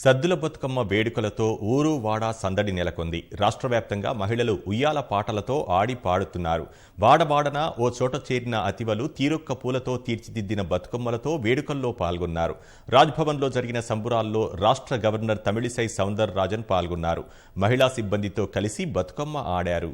సద్దుల బతుకమ్మ వేడుకలతో ఊరు వాడ సందడి నెలకొంది. రాష్ట్ర వ్యాప్తంగా మహిళలు ఉయ్యాల పాటలతో ఆడి పాడుతున్నారు. వాడవాడన ఓ చోట చేరిన అతివలు తీరొక్క పూలతో తీర్చిదిద్దిన బతుకమ్మలతో వేడుకల్లో పాల్గొన్నారు. రాజ్భవన్లో జరిగిన సంబురాల్లో రాష్ట్ర గవర్నర్ తమిళిసై సౌందర్ రాజన్ పాల్గొన్నారు. మహిళా సిబ్బందితో కలిసి బతుకమ్మ ఆడారు.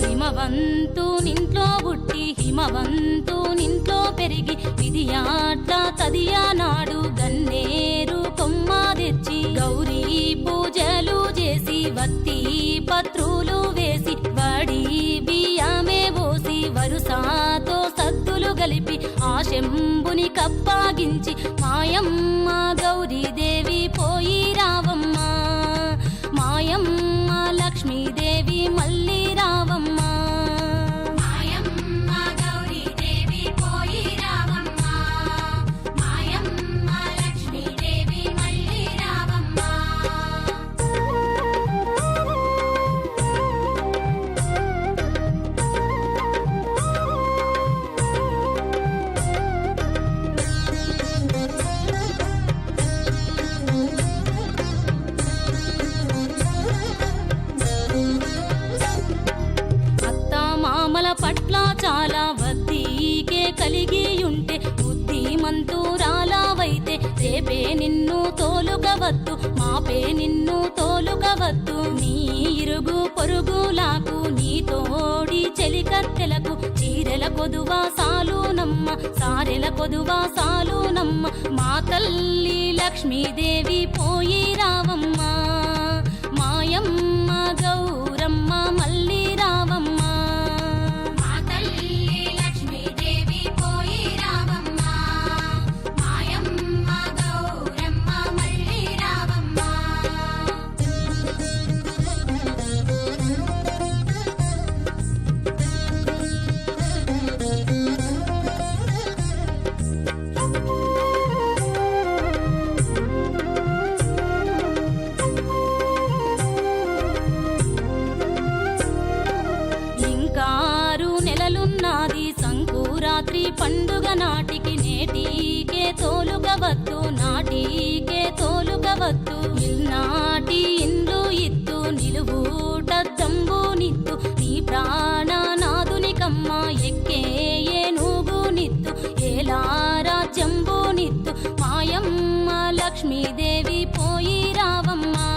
హిమవంతునింట్లో పుట్టి హిమవంతునింట్లో పెరిగి విధియాట్ల తదియా నాడు గన్నేరు కొమ్మ తెచ్చి గౌరీ పూజలు చేసి వత్తి పత్రులు వేసి వడి బియ్యమే పోసి వరుసాతో సద్దులు గలిపి ఆ శంభుని కప్పాగించి మాయమ్మ గౌరీదేవి పోయి రావమ్మ, మాయమ్మ లక్ష్మీదేవి మళ్ళీ రావమ్మ. పట్ల చాలా వద్దీకే కలిగి ఉంటే బుద్ధిమంతురాలవైతే రేపే నిన్ను తోలుకవద్దు, మాపే నిన్ను తోలుకవద్దు. నీ ఇరుగు పొరుగులాకు నీ తోడి చెలికత్తెలకు చీరెల కొదువా సాలునమ్మ, సారెల కొదువా సాలునమ్మ. మా తల్లి లక్ష్మీదేవి పోయి రావమ్మ, మాయమ్మ గౌరమ్మ మళ్ళీ రావమ్మ. సంకురాత్రి పండుగ నాటికి నేటికే తోలుగవద్దు, దిద్దు మాయమ్మ లక్ష్మీదేవి పోయి రావమ్మా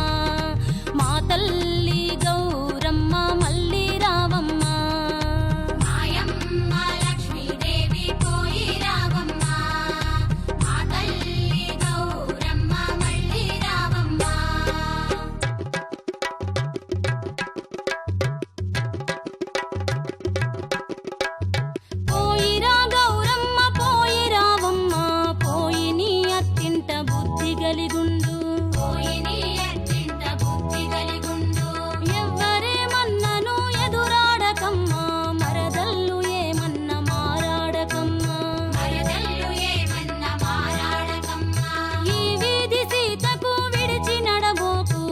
మా తల్లి గౌరమ్మ మళ్ళీ రావమ్మా మాయమ్మ లక్ష్మీదేవి పోయి రావమ్మా మా తల్లి గౌరమ్మ మళ్ళీ రావమ్మా పోయిరా గౌరమ్మ పోయి రావమ్మ పోయి నీ అత్తింట బుద్ధి గలిగుండు పోయి నీ అత్తింట బుద్ధి కలిగుండు ఎవ్వరేమన్నను ఎదురాడకమ్మా మరదల్లు ఏమన్న మారాడకమ్మా మరదల్లు ఏమన్న మారాడకమ్మా ఈ వీధి సీతకు విడిచి నడబోకు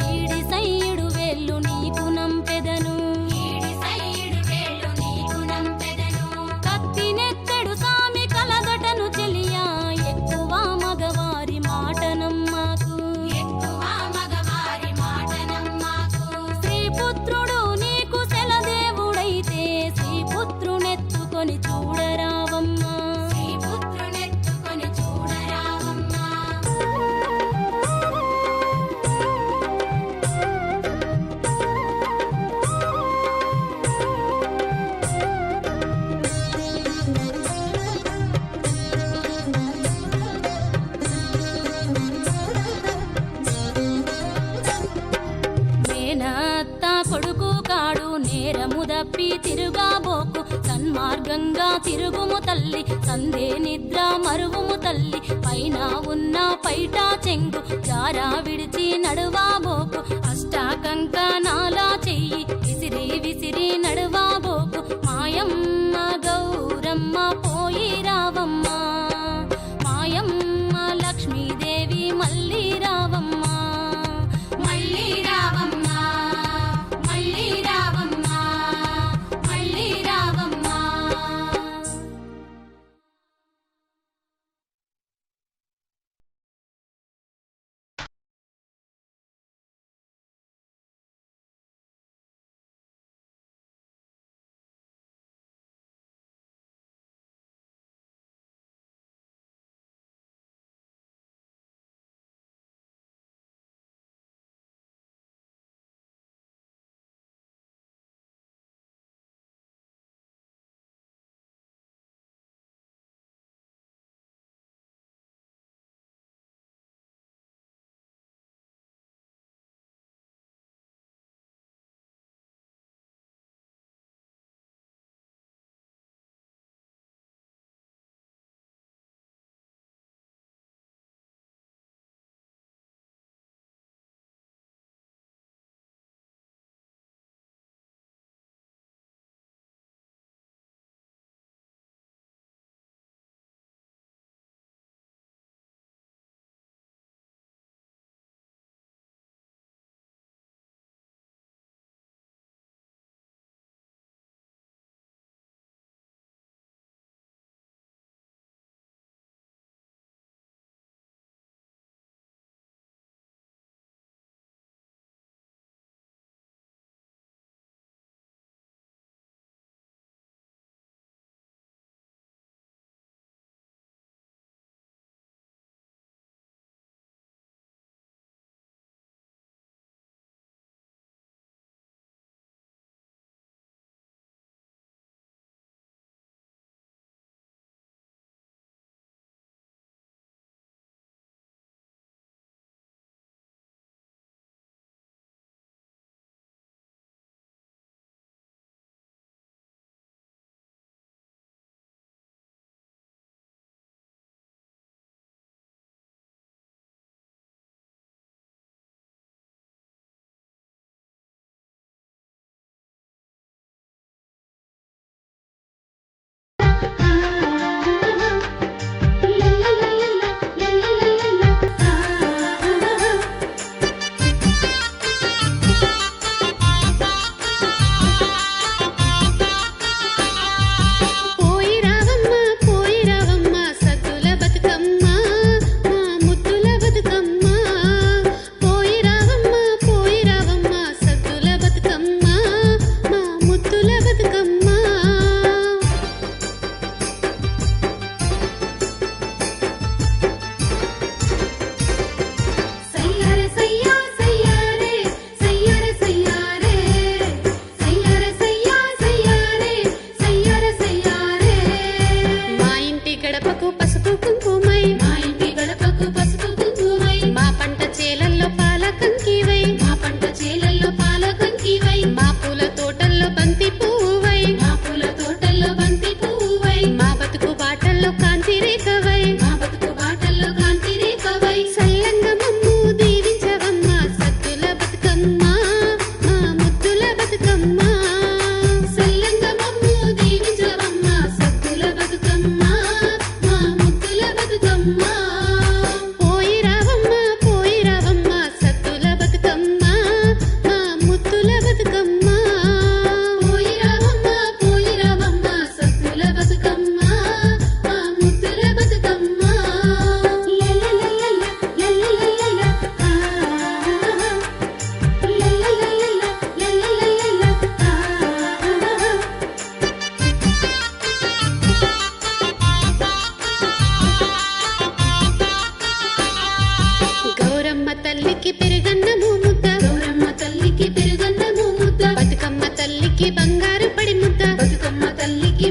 ఈడి సైడు వేళ్ళు నీకు నంపెదను ఈడి సైడు వేళ్ళు నీకు నంపెదను కత్తినెత్తెడు సామి కలగటను చెలియా ఎక్కువ మగవారి మాటనమ్మాకు ఎక్కువ మగవారి మాటనమ్మాకు శ్రీపుత్రుడు నీకు సెలదేవుడైతే శ్రీపుత్రునెత్తుకొని చూడరావమ్మా శ్రీపుత్రునెత్తుకొని చూడరావమ్మా మేనత్త కొడుకు కాడు నేరము దప్పి తిరుగాబోకు సన్మార్గంగా తిరుగుము తల్లి సందే నిద్ర మరువుము తల్లి పైన ఉన్న పైట చెంగు జారా విడిచి నడువాబోకు అష్టాకంకణాల చెయ్యి విసిరి విసిరి నడువాబోకు మాయమ్మ గౌరమ్మ పోయి రావమ్మా మాయమ్మ లక్ష్మీదేవి మళ్ళీ రావమ్మా మళ్ళీ రావమ్మా మళ్ళీ రావమ్మా మళ్ళీ రావమ్మా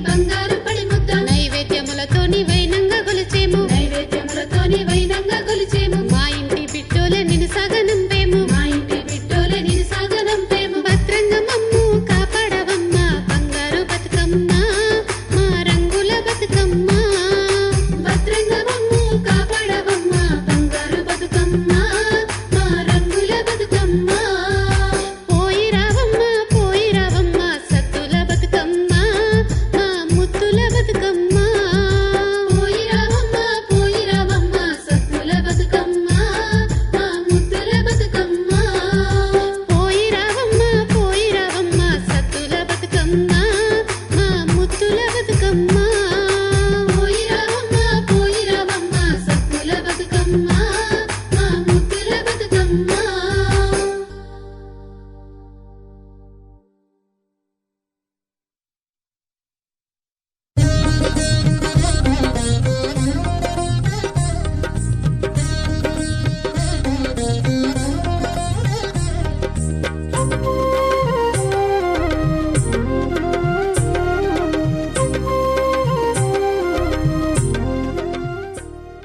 బంగారు